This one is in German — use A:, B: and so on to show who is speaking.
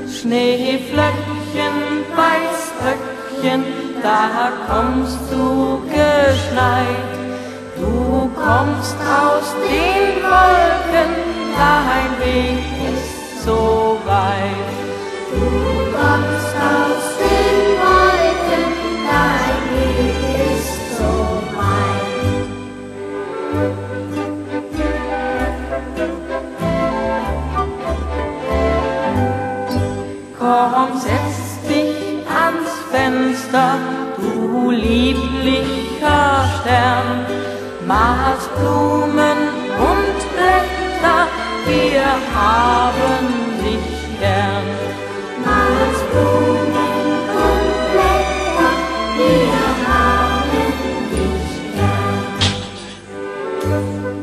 A: Schneeflöckchen, Weißröckchen, da kommst du geschneit. Du kommst aus den Wolken, dein Weg ist so weit.
B: Du kommst aus den Wolken, dein Weg ist so weit.
A: Komm, setz dich ans Fenster, du lieblicher Stern. Malst Blumen und Blätter, wir haben dich gern.
B: Malst Blumen und Blätter, wir haben dich gern.